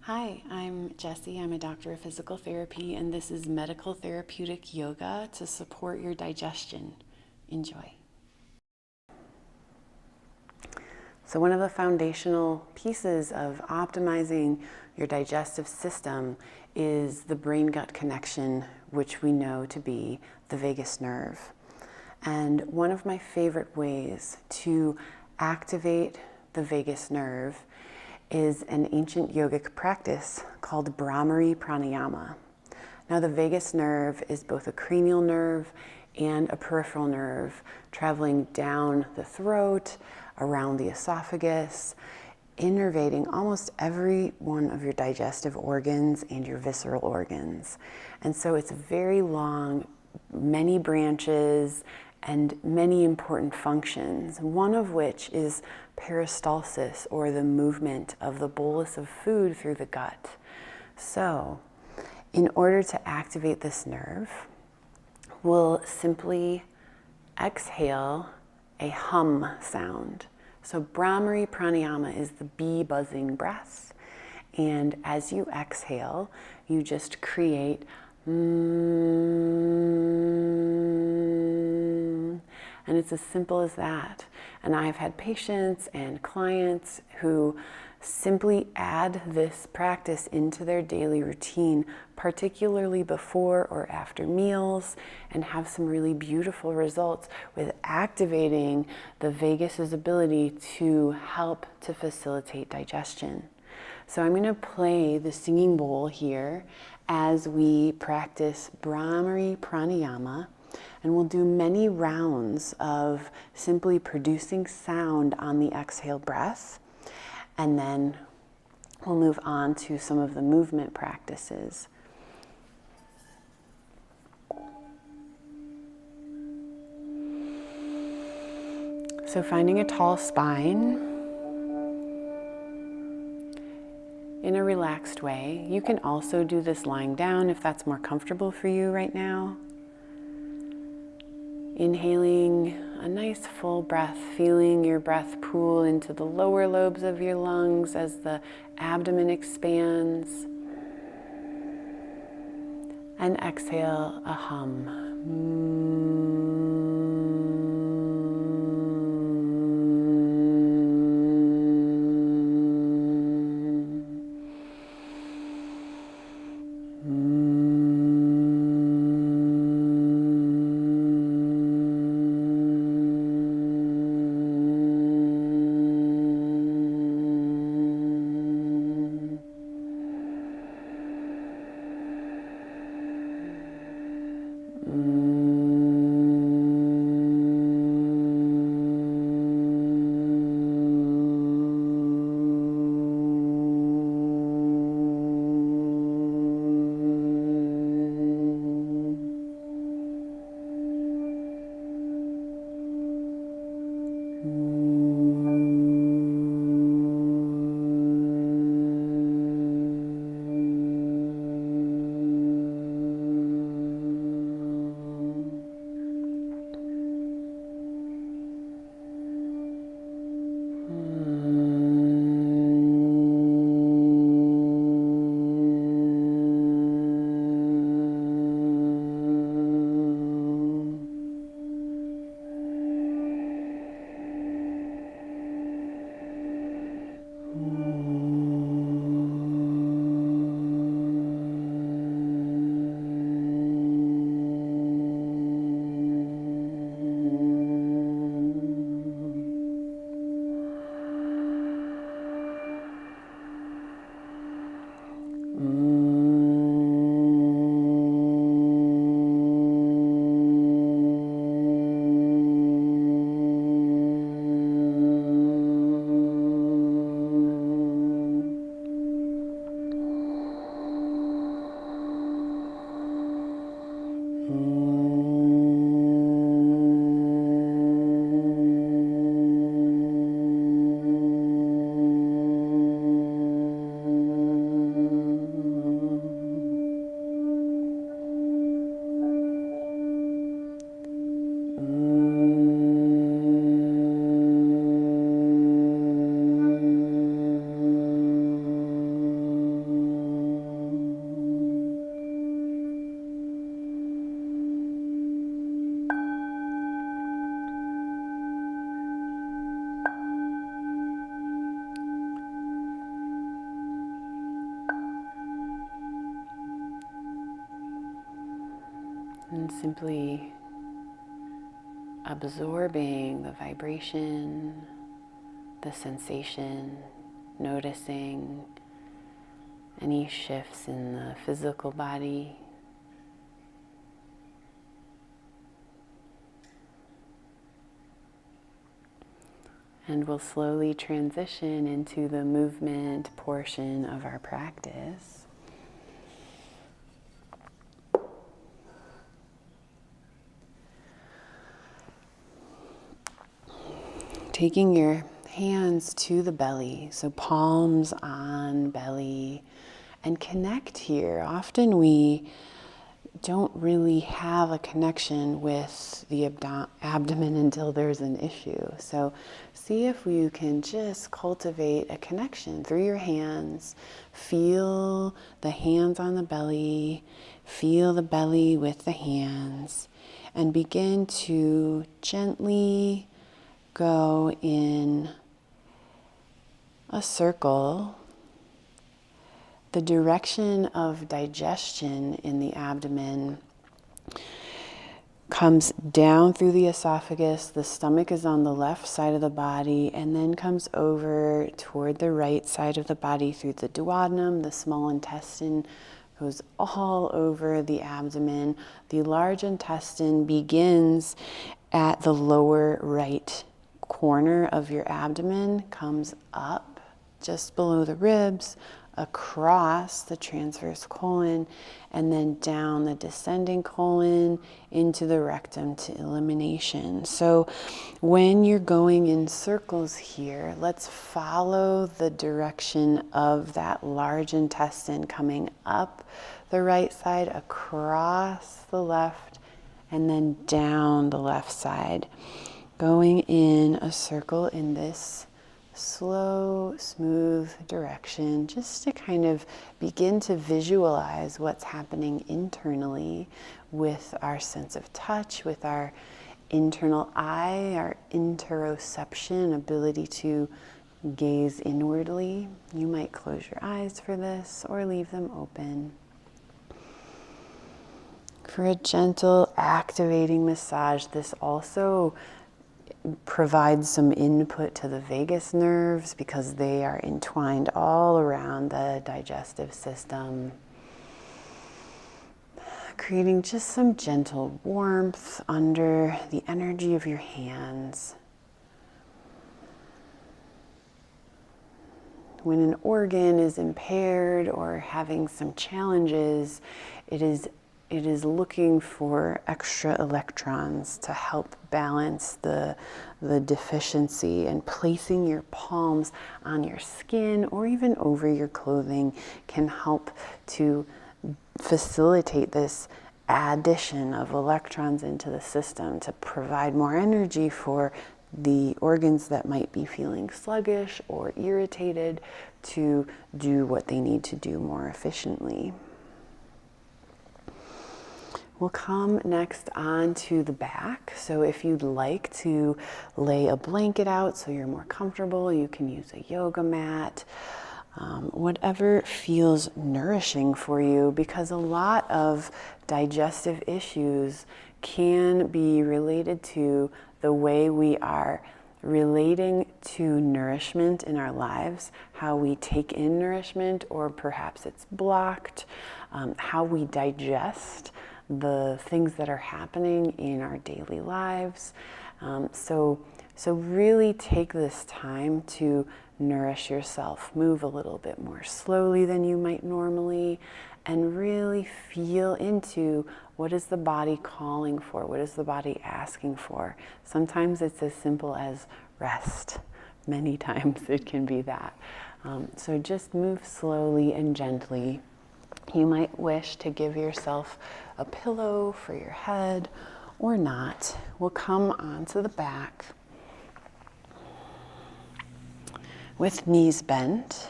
Hi, I'm Jessie. I'm a doctor of physical therapy, and this is Medical Therapeutic Yoga to support your digestion. Enjoy. So one of the foundational pieces of optimizing your digestive system is the brain-gut connection, which we know to be the vagus nerve. And one of my favorite ways to activate the vagus nerve is an ancient yogic practice called Bhramari Pranayama. Now, the vagus nerve is both a cranial nerve and a peripheral nerve, traveling down the throat, around the esophagus, innervating almost every one of your digestive organs and your visceral organs. And so it's very long, many branches, and many important functions, one of which is peristalsis, or the movement of the bolus of food through the gut. So, in order to activate this nerve, we'll simply exhale a hum sound. So Bhramari Pranayama is the bee buzzing breath, and as you exhale, you just create and it's as simple as that. And I've had patients and clients who simply add this practice into their daily routine, particularly before or after meals, and have some really beautiful results with activating the vagus's ability to help to facilitate digestion. So I'm going to play the singing bowl here as we practice Bhramari Pranayama, and we'll do many rounds of simply producing sound on the exhale breath, and then we'll move on to some of the movement practices. So finding a tall spine in a relaxed way. You can also do this lying down if that's more comfortable for you right now. Inhaling a nice full breath, feeling your breath pool into the lower lobes of your lungs as the abdomen expands. And exhale a hum. And simply absorbing the vibration, the sensation, noticing any shifts in the physical body. And we'll slowly transition into the movement portion of our practice. Taking your hands to the belly, so palms on belly, and connect here. Often we don't really have a connection with the abdomen until there's an issue. So see if you can just cultivate a connection through your hands. Feel the hands on the belly, feel the belly with the hands, and begin to gently go in a circle. The direction of digestion in the abdomen comes down through the esophagus. The stomach is on the left side of the body and then comes over toward the right side of the body through the duodenum. The small intestine goes all over the abdomen. The large intestine begins at the lower right corner of your abdomen, comes up just below the ribs, across the transverse colon, and then down the descending colon into the rectum to elimination. So when you're going in circles here, let's follow the direction of that large intestine coming up the right side, across the left, and then down the left side. Going in a circle in this slow, smooth direction, just to kind of begin to visualize what's happening internally with our sense of touch, with our internal eye, our interoception, ability to gaze inwardly. You might close your eyes for this or leave them open. For a gentle activating massage, this also provides some input to the vagus nerves because they are entwined all around the digestive system, creating just some gentle warmth under the energy of your hands. When an organ is impaired or having some challenges, it is looking for extra electrons to help balance the deficiency, and placing your palms on your skin or even over your clothing can help to facilitate this addition of electrons into the system to provide more energy for the organs that might be feeling sluggish or irritated to do what they need to do more efficiently. We'll come next on to the back. So if you'd like to lay a blanket out so you're more comfortable, you can use a yoga mat, whatever feels nourishing for you, because a lot of digestive issues can be related to the way we are relating to nourishment in our lives, how we take in nourishment, or perhaps it's blocked, how we digest the things that are happening in our daily lives. So really take this time to nourish yourself. Move a little bit more slowly than you might normally, and really feel into what is the body calling for? What is the body asking for? Sometimes it's as simple as rest. Many times it can be that. So just move slowly and gently. You might wish to give yourself a pillow for your head or not. We'll come onto the back with knees bent,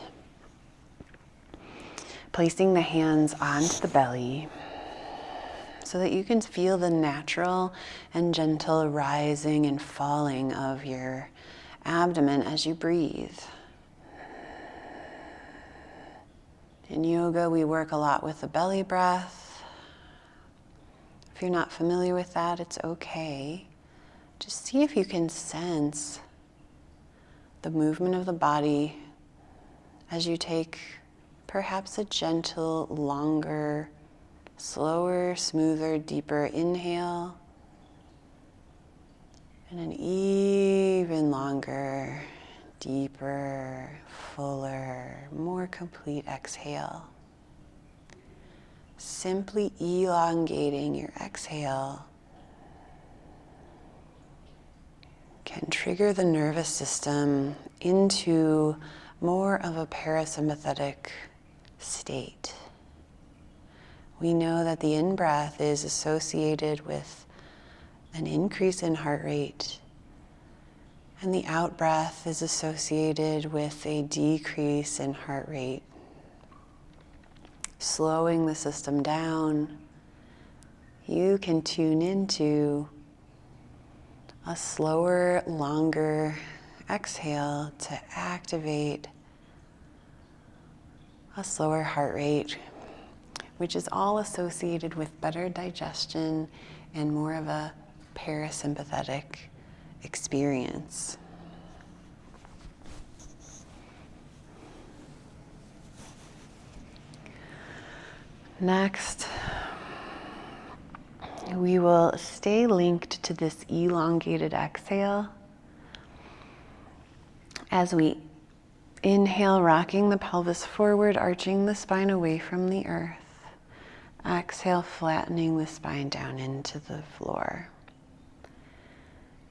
placing the hands onto the belly so that you can feel the natural and gentle rising and falling of your abdomen as you breathe. In yoga, we work a lot with the belly breath. you're not familiar with that, it's okay. Just see if you can sense the movement of the body as you take perhaps a gentle, longer, slower, smoother, deeper inhale, and an even longer, deeper, fuller, more complete exhale. Simply elongating your exhale can trigger the nervous system into more of a parasympathetic state. We know that the in-breath is associated with an increase in heart rate, and the out-breath is associated with a decrease in heart rate. Slowing the system down, you can tune into a slower, longer exhale to activate a slower heart rate, which is all associated with better digestion and more of a parasympathetic experience. Next, we will stay linked to this elongated exhale as we inhale, rocking the pelvis forward, arching the spine away from the earth. Exhale, flattening the spine down into the floor.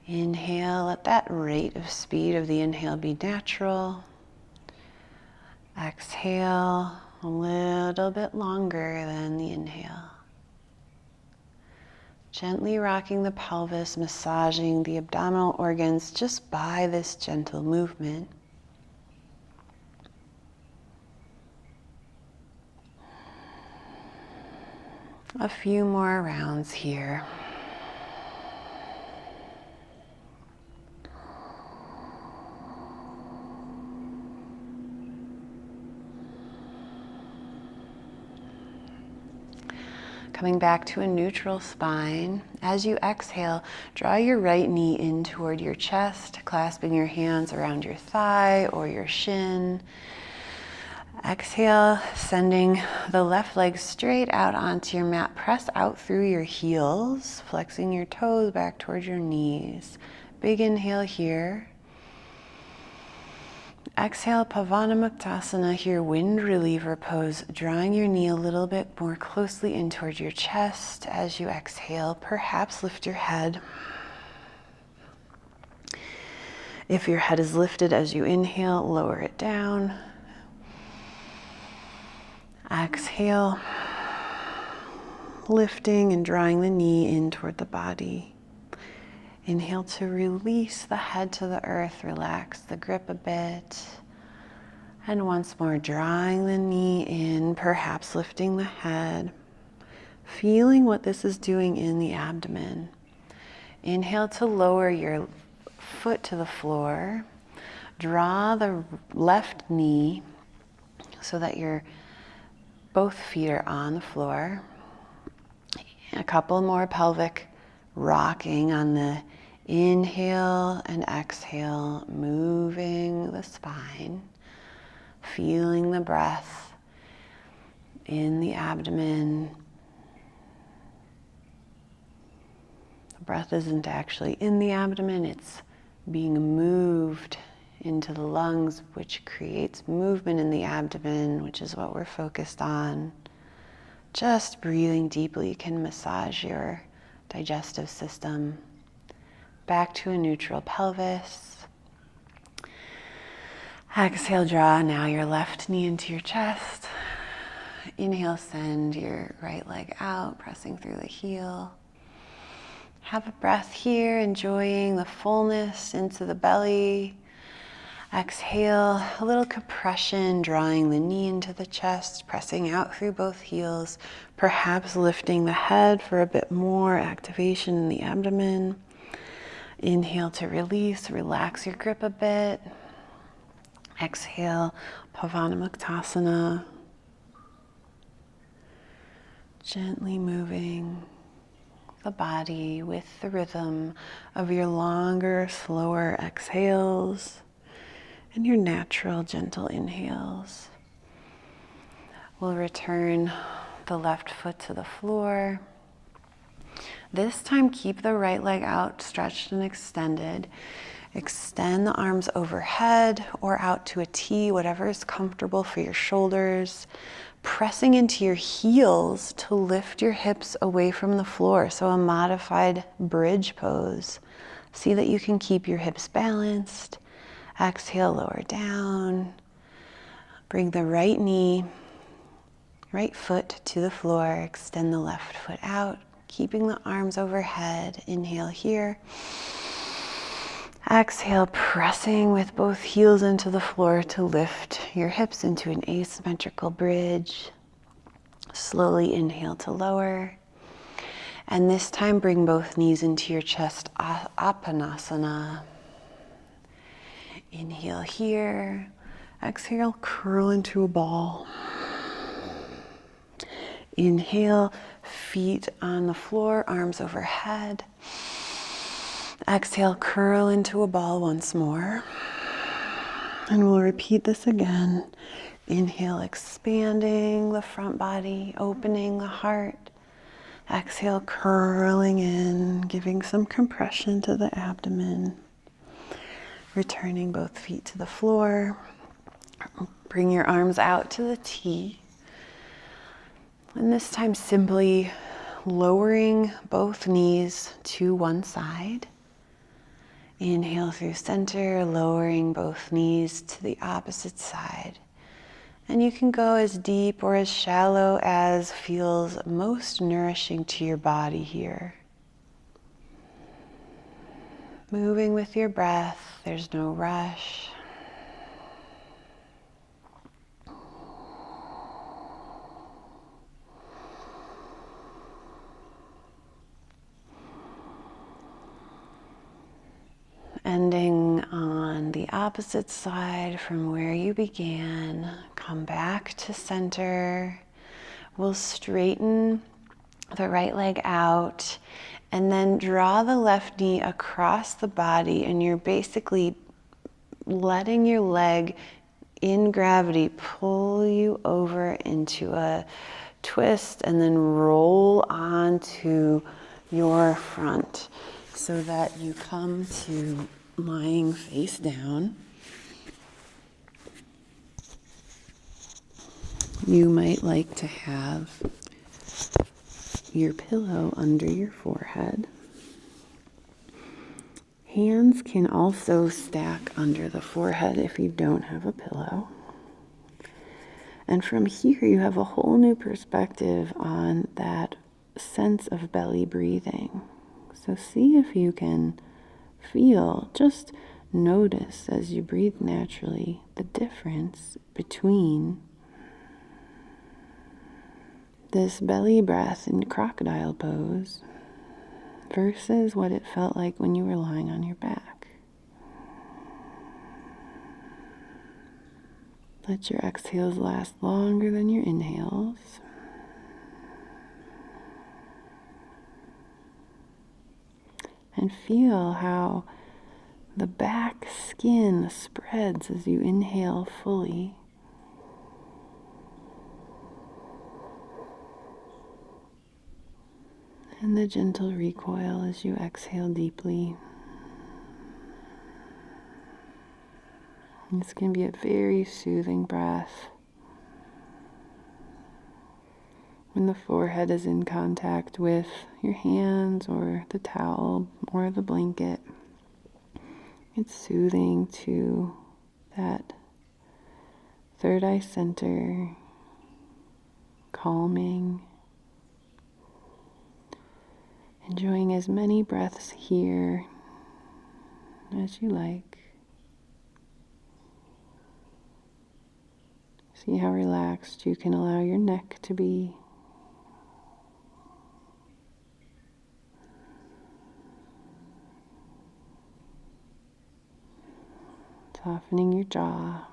Inhale, let that rate of speed of the inhale be natural. Exhale, a little bit longer than the inhale. Gently rocking the pelvis, massaging the abdominal organs just by this gentle movement. A few more rounds here. Coming back to a neutral spine. As you exhale, draw your right knee in toward your chest, clasping your hands around your thigh or your shin. Exhale, sending the left leg straight out onto your mat. Press out through your heels, flexing your toes back towards your knees. Big inhale here. Exhale, Pavanamuktasana here, wind reliever pose, drawing your knee a little bit more closely in towards your chest. As you exhale, perhaps lift your head. If your head is lifted as you inhale, lower it down. Exhale, lifting and drawing the knee in toward the body. Inhale to release the head to the earth, relax the grip a bit. And once more, drawing the knee in, perhaps lifting the head. Feeling what this is doing in the abdomen. Inhale to lower your foot to the floor. Draw the left knee so that your both feet are on the floor. A couple more pelvic rocking on the inhale and exhale, moving the spine, feeling the breath in the abdomen. The breath isn't actually in the abdomen, it's being moved into the lungs, which creates movement in the abdomen, which is what we're focused on. Just breathing deeply, you can massage your digestive system. Back to a neutral pelvis. Exhale, draw now your left knee into your chest. Inhale, send your right leg out, pressing through the heel. Have a breath here, enjoying the fullness into the belly. Exhale, a little compression, drawing the knee into the chest, pressing out through both heels, perhaps lifting the head for a bit more activation in the abdomen. Inhale to release, relax your grip a bit. Exhale, Pavanamuktasana. Gently moving the body with the rhythm of your longer, slower exhales and your natural, gentle inhales. We'll return the left foot to the floor. This time, keep the right leg out, stretched and extended. Extend the arms overhead or out to a T, whatever is comfortable for your shoulders. Pressing into your heels to lift your hips away from the floor. So a modified bridge pose. See that you can keep your hips balanced. Exhale, lower down. Bring the right knee, right foot to the floor. Extend the left foot out, keeping the arms overhead. Inhale here. Exhale, pressing with both heels into the floor to lift your hips into an asymmetrical bridge. Slowly inhale to lower. And this time bring both knees into your chest, Apanasana. Inhale here. Exhale, curl into a ball. Inhale, feet on the floor, arms overhead. Exhale, curl into a ball once more. And we'll repeat this again. Inhale, expanding the front body, opening the heart. Exhale, curling in, giving some compression to the abdomen. Returning both feet to the floor. Bring your arms out to the T. And this time simply lowering both knees to one side. Inhale through center, lowering both knees to the opposite side. And you can go as deep or as shallow as feels most nourishing to your body here. Moving with your breath, there's no rush. Ending on the opposite side from where you began. Come back to center. We'll straighten the right leg out and then draw the left knee across the body, and you're basically letting your leg in gravity pull you over into a twist and then roll onto your front, so that you come to lying face down. You might like to have your pillow under your forehead. Hands can also stack under the forehead if you don't have a pillow. And from here, you have a whole new perspective on that sense of belly breathing. So see if you can feel, just notice as you breathe naturally, the difference between this belly breath in crocodile pose versus what it felt like when you were lying on your back. Let your exhales last longer than your inhales. And feel how the back skin spreads as you inhale fully. And the gentle recoil as you exhale deeply. This can be a very soothing breath. When the forehead is in contact with your hands or the towel or the blanket, it's soothing to that third eye center, calming. Enjoying as many breaths here as you like. See how relaxed you can allow your neck to be. Softening your jaw.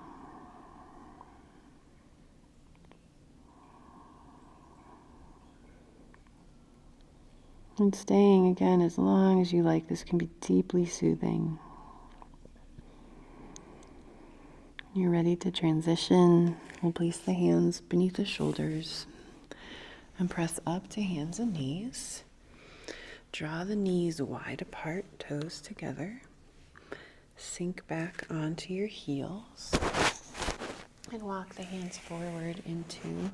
And staying again as long as you like. This can be deeply soothing. You're ready to transition. We'll place the hands beneath the shoulders and press up to hands and knees. Draw the knees wide apart, toes together. Sink back onto your heels and walk the hands forward into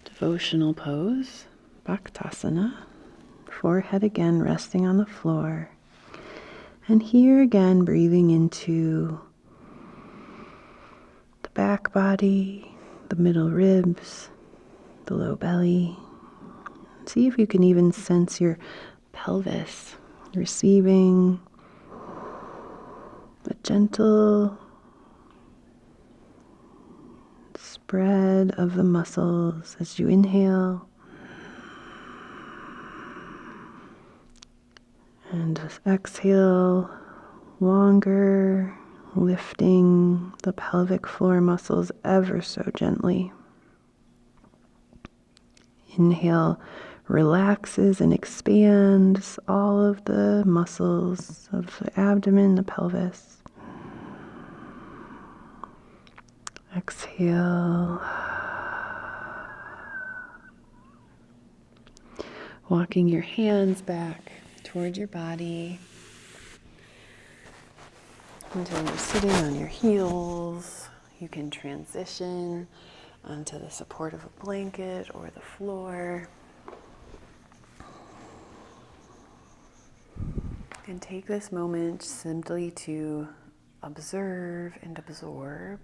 devotional pose, Bhaktasana. Forehead again resting on the floor. And here again, breathing into the back body, the middle ribs, the low belly. See if you can even sense your pelvis receiving a gentle spread of the muscles as you inhale. And exhale, longer, lifting the pelvic floor muscles ever so gently. Inhale, relaxes and expands all of the muscles of the abdomen, the pelvis. Exhale. Walking your hands back toward your body until you're sitting on your heels. You can transition onto the support of a blanket or the floor. And take this moment simply to observe and absorb.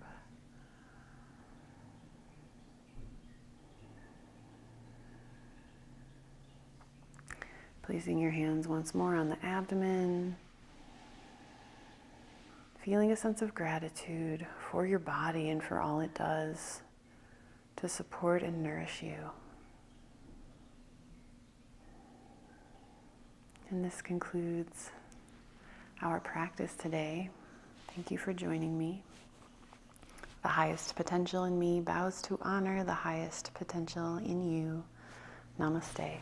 Placing your hands once more on the abdomen. Feeling a sense of gratitude for your body and for all it does to support and nourish you. And this concludes our practice today. Thank you for joining me. The highest potential in me bows to honor the highest potential in you. Namaste.